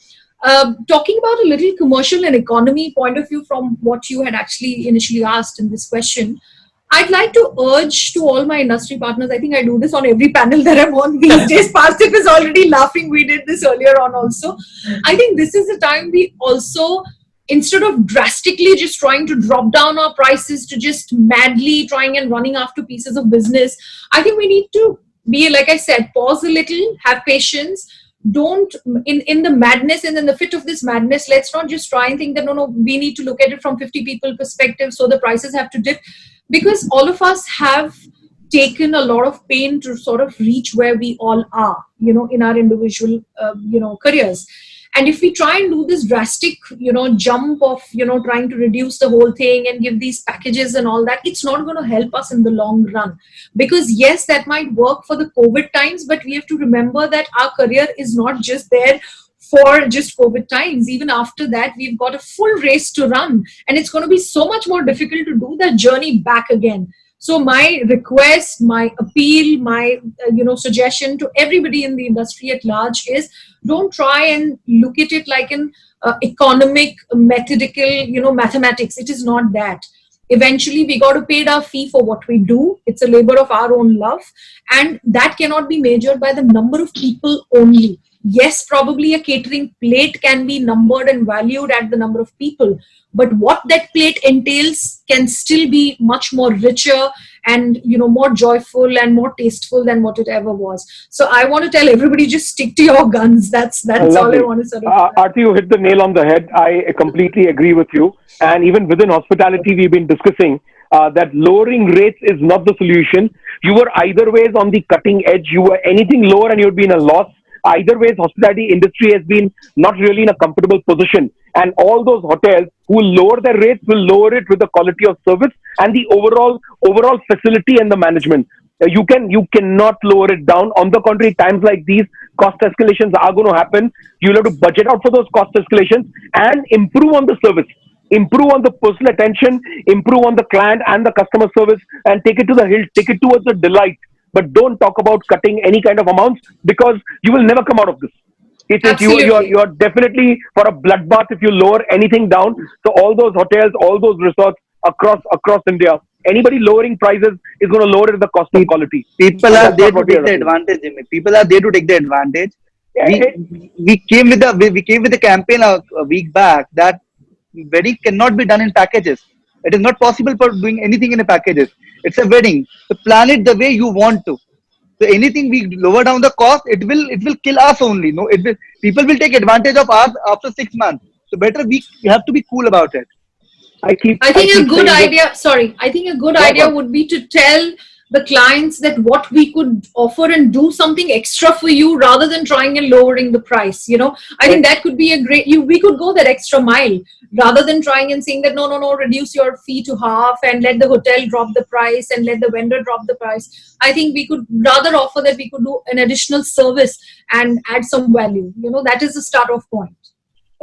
Talking about a little commercial and economy point of view from what you had actually initially asked in this question, I'd like to urge to all my industry partners, I think I do this on every panel that I'm on these days. Parthip is already laughing. We did this earlier on also. I think this is the time we also, instead of drastically just trying to drop down our prices to just madly trying and running after pieces of business, I think we need to be, like I said, pause a little, have patience. Don't, in the madness and in the fit of this madness, let's not just try and think that, no, we need to look at it from 50 people perspective, so the prices have to dip. Because all of us have taken a lot of pain to sort of reach where we all are, in our individual, careers. And if we try and do this drastic, jump of, trying to reduce the whole thing and give these packages and all that, it's not going to help us in the long run. Because yes, that might work for the COVID times, but we have to remember that our career is not just there for just COVID times. Even after that, we've got a full race to run, and it's going to be so much more difficult to do that journey back again. So my request, my appeal, my suggestion to everybody in the industry at large is, don't try and look at it like an economic, methodical, mathematics. It is not that. Eventually, we got to pay our fee for what we do. It's a labor of our own love. And that cannot be measured by the number of people only. Yes, probably a catering plate can be numbered and valued at the number of people. But what that plate entails can still be much more richer and, you know, more joyful and more tasteful than what it ever was. So I want to tell everybody, just stick to your guns. That's all I want to sort of. Aarti, you hit the nail on the head. I completely agree with you. And even within hospitality, we've been discussing that lowering rates is not the solution. You were either ways on the cutting edge. You were anything lower and you'd be in a loss. Either ways, hospitality industry has been not really in a comfortable position. And all those hotels who lower their rates will lower it with the quality of service and the overall facility and the management. You cannot lower it down. On the contrary, times like these, cost escalations are going to happen. You'll have to budget out for those cost escalations and improve on the service, improve on the personal attention, improve on the client and the customer service, and take it to the hill, take it towards the delight. But don't talk about cutting any kind of amounts, because you will never come out of this. You're definitely for a bloodbath if you lower anything down. So all those hotels, all those resorts across India, anybody lowering prices is going to lower the cost and quality. People are there to take the advantage, Jimmy. People are there to take the advantage. We came with a campaign a week back that wedding cannot be done in packages. It is not possible for doing anything in a packages. It's a wedding. So plan it the way you want to. So anything we lower down the cost, it will kill us only. No, people will take advantage of us after 6 months. So better we have to be cool about it. I think a good idea would be to tell the clients that what we could offer and do something extra for you rather than trying and lowering the price. You know, I think that could be a great, we could go that extra mile rather than trying and saying that no, reduce your fee to half and let the hotel drop the price and let the vendor drop the price. I think we could rather offer that we could do an additional service and add some value. You know, that is the start off point.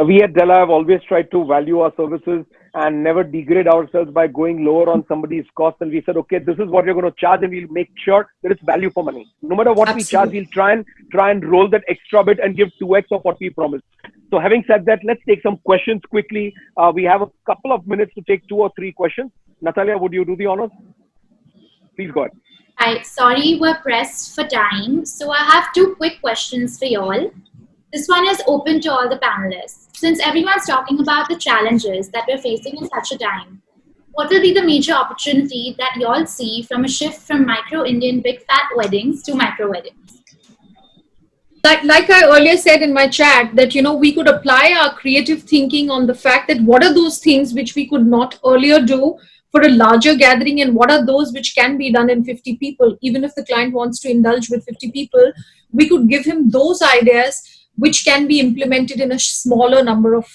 We at Della have always tried to value our services and never degrade ourselves by going lower on somebody's cost. And we said, okay, this is what we're going to charge, and we'll make sure that it's value for money. No matter what we charge, we'll try and roll that extra bit and give 2x of what we promised. So having said that, let's take some questions quickly. We have a couple of minutes to take 2 or 3 questions. Natalia, would you do the honors? Please go ahead. Hi, sorry, we're pressed for time. So I have 2 quick questions for you all. This one is open to all the panelists. Since everyone's talking about the challenges that we're facing in such a time, what will be the major opportunity that you all see from a shift from micro-Indian big fat weddings to micro weddings? Like I earlier said in my chat, that, you know, we could apply our creative thinking on the fact that what are those things which we could not earlier do for a larger gathering, and what are those which can be done in 50 people. Even if the client wants to indulge with 50 people, we could give him those ideas which can be implemented in a smaller number of,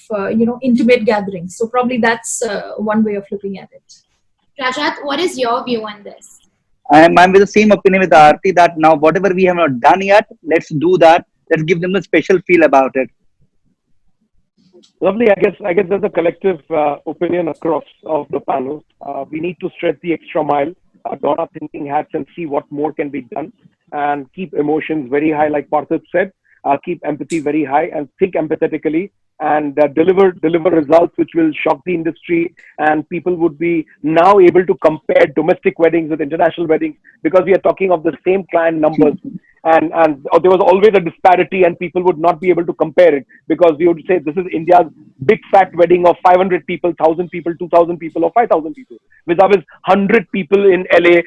intimate gatherings. So probably that's one way of looking at it. Rajat, what is your view on this? I'm with the same opinion with Aarti, that now whatever we have not done yet, let's do that. Let's give them a special feel about it. Lovely. I guess there's a collective opinion across of the panel. We need to stretch the extra mile, don our thinking hats and see what more can be done, and keep emotions very high, like Parthip said. Keep empathy very high and think empathetically, and deliver results which will shock the industry, and people would be now able to compare domestic weddings with international weddings, because we are talking of the same client numbers, and there was always a disparity, and people would not be able to compare it, because we would say this is India's big fat wedding of 500 people, 1,000 people, 2,000 people, or 5,000 people, with ours 100 people in LA.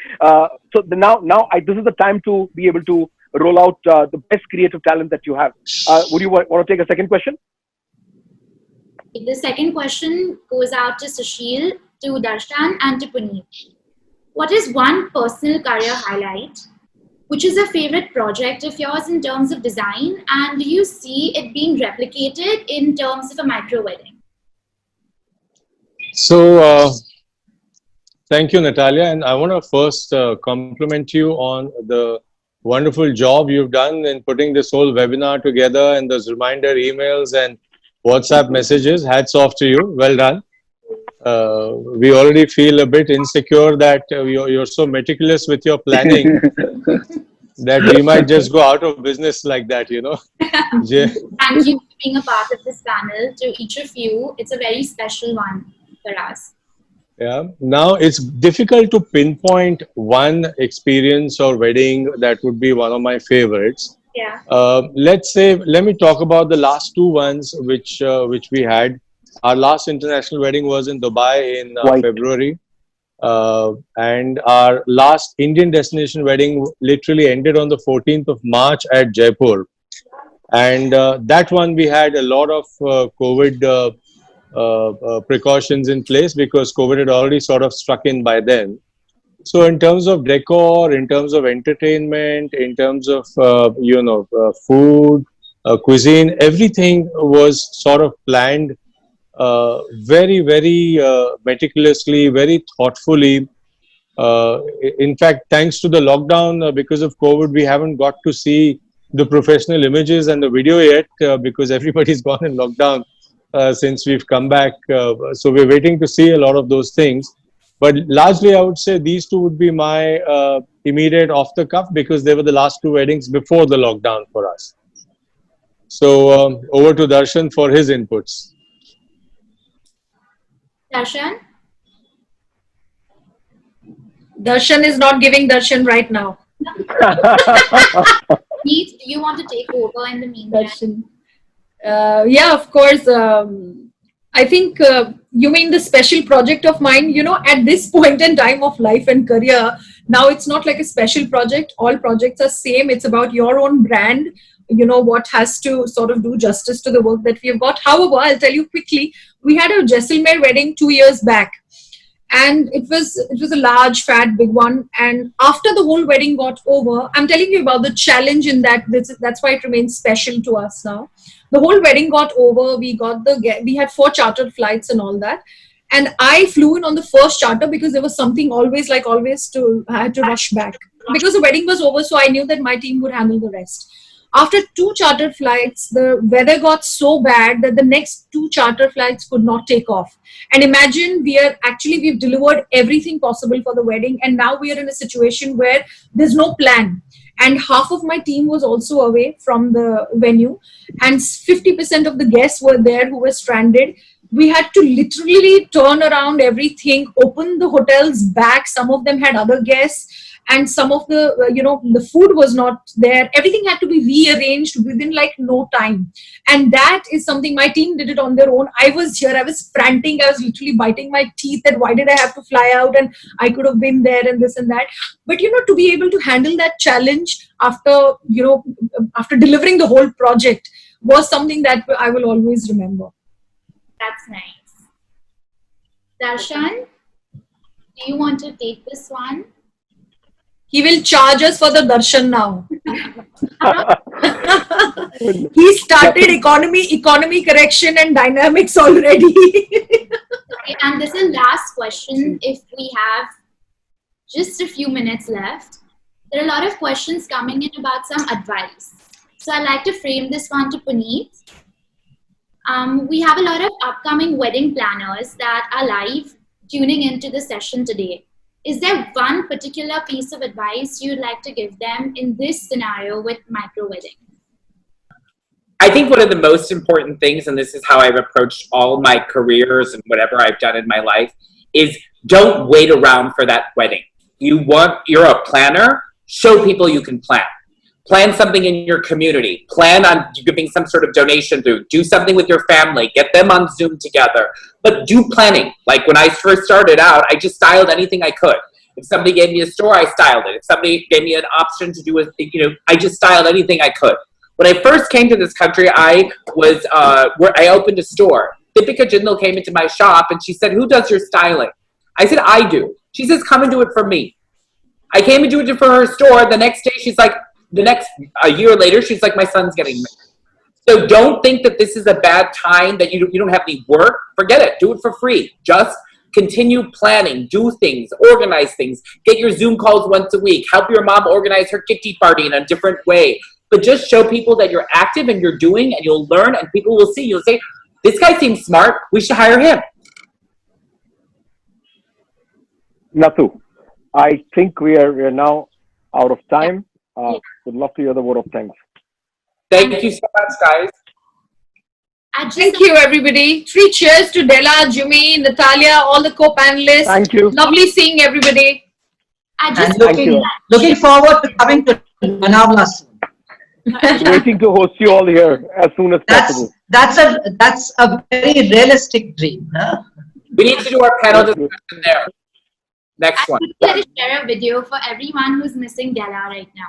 So this is the time to be able to roll out the best creative talent that you have. Would you want to take a second question? The second question goes out to Sushil, to Darshan, and to Punit. What is one personal career highlight? Which is a favorite project of yours in terms of design? And do you see it being replicated in terms of a micro wedding? So, thank you, Natalia. And I want to first compliment you on the wonderful job you've done in putting this whole webinar together, and those reminder emails and WhatsApp messages. Hats off to you. Well done. We already feel a bit insecure that you're so meticulous with your planning that we might just go out of business like that, you know. Thank you for being a part of this panel. To each of you, it's a very special one for us. Yeah. Now it's difficult to pinpoint one experience or wedding that would be one of my favorites. Yeah. Let me talk about the last two ones which we had. Our last international wedding was in Dubai in Quite. February, and our last Indian destination wedding literally ended on the 14th of March at Jaipur. And that one we had a lot of COVID precautions in place because COVID had already sort of struck in by then. So in terms of decor, in terms of entertainment, in terms of food, cuisine, everything was sort of planned very meticulously, very thoughtfully. In fact, thanks to the lockdown, because of COVID, we haven't got to see the professional images and the video yet because everybody's gone in lockdown since we've come back. So we're waiting to see a lot of those things. But largely, I would say these two would be my immediate off the cuff because they were the last two weddings before the lockdown for us. So over to Darshan for his inputs. Darshan? Darshan is not giving Darshan right now. Neat, do you want to take over in the meantime? Darshan. Yeah, of course. I think you mean the special project of mine, at this point in time of life and career, now it's not like a special project. All projects are same. It's about your own brand, what has to sort of do justice to the work that we have got. However, I'll tell you quickly, we had a Jaisalmer wedding 2 years back. And it was a large, fat, big one. And after the whole wedding got over, I'm telling you about the challenge in that. That's why it remains special to us now. The whole wedding got over. We had 4 chartered flights and all that. And I flew in on the first charter because there was something I had to rush back. Because the wedding was over, so I knew that my team would handle the rest. After 2 chartered flights, the weather got so bad that the next 2 charter flights could not take off. And imagine we've delivered everything possible for the wedding. And now we are in a situation where there's no plan. And half of my team was also away from the venue. And 50% of the guests were there who were stranded. We had to literally turn around everything, open the hotels back. Some of them had other guests. And some of the food was not there. Everything had to be rearranged within like no time. And that is something my team did it on their own. I was here, I was frantic. I was literally biting my teeth that why did I have to fly out and I could have been there and this and that. But, to be able to handle that challenge after delivering the whole project was something that I will always remember. That's nice. Darshan, do you want to take this one? He will charge us for the darshan now. He started economy correction and dynamics already. And this is last question. If we have just a few minutes left, there are a lot of questions coming in about some advice. So I'd like to frame this one to Punit. We have a lot of upcoming wedding planners that are live tuning into the session today. Is there one particular piece of advice you'd like to give them in this scenario with micro wedding? I think one of the most important things, and this is how I've approached all my careers and whatever I've done in my life, is don't wait around for that wedding. You're a planner, show people you can plan. Plan something in your community. Plan on giving some sort of donation to. Do something with your family. Get them on Zoom together. But do planning. Like when I first started out, I just styled anything I could. If somebody gave me a store, I styled it. If somebody gave me an option to do I just styled anything I could. When I first came to this country, I opened a store. Deepika Jindal came into my shop and she said, "Who does your styling?" I said, "I do." She says, "Come and do it for me." I came and do it for her store. The next day, a year later, she's like, "My son's getting married." So don't think that this is a bad time, that you don't have any work. Forget it. Do it for free. Just continue planning, do things, organize things, get your Zoom calls once a week, help your mom organize her kitty party in a different way. But just show people that you're active and you're doing, and you'll learn, and people will see. You'll say, "This guy seems smart. We should hire him." Mattoo, I think we are now out of time. Would love to hear the word of thanks. Thank you so much, guys. Thank you, everybody. 3 cheers to Della, Jimmy, Natalia, all the co-panelists. Thank you. Lovely seeing everybody. And looking forward to coming to Manavla soon. Waiting to host you all here as soon as possible. That's a very realistic dream. Huh? We need to do our panel discussion there. Next one. I'm going to share a video for everyone who's missing Della right now.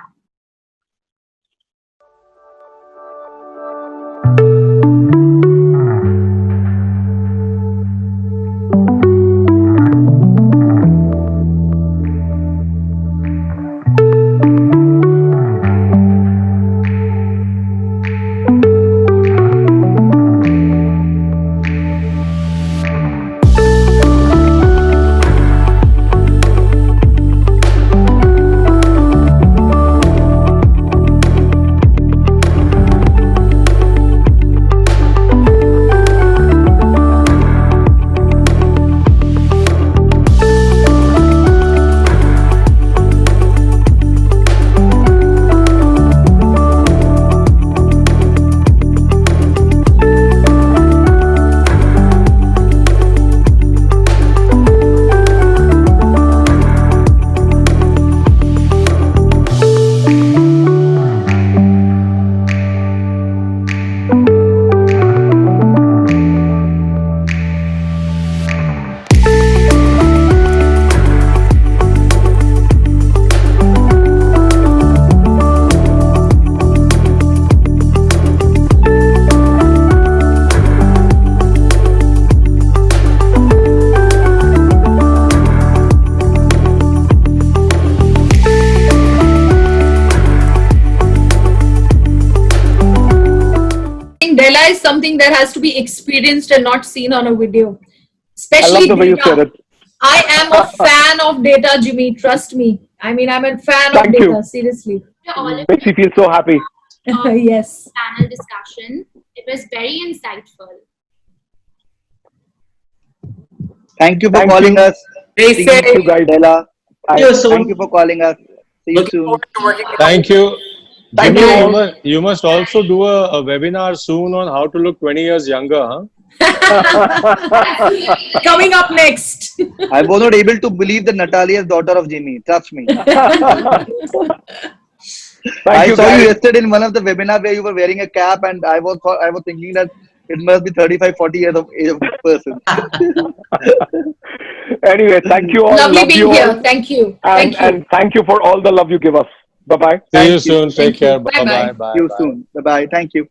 Della is something that has to be experienced and not seen on a video. Especially I love the way you said data. it. I am a fan of data, Jimmy. Trust me. I mean, I'm a fan of Thank data. you. Seriously. To all of Makes me feel so happy. Yes. panel discussion. It was very insightful. Thank you for Thank calling you. us. Stay See safe. You guys. Della. See you soon. Thank you for calling us. See you Looking soon. forward to working with Thank you. Thank Jimmy, you. you must also do a webinar soon on how to look 20 years younger, huh? Coming up next. I was not able to believe that Natalia is daughter of Jimmy. Trust me. Thank I you saw you guys. yesterday in one of the webinar where you were wearing a cap, and I was thinking that it must be 35, 40 years of age of that person. Anyway, thank you all. Lovely Love being you here. all. Thank you. And, Thank you. and thank you for all the love you give us. Bye-bye. See you Thank you. soon. Take Thank you. care. Bye-bye. Bye-bye. See you Bye. soon. Bye bye. Thank you.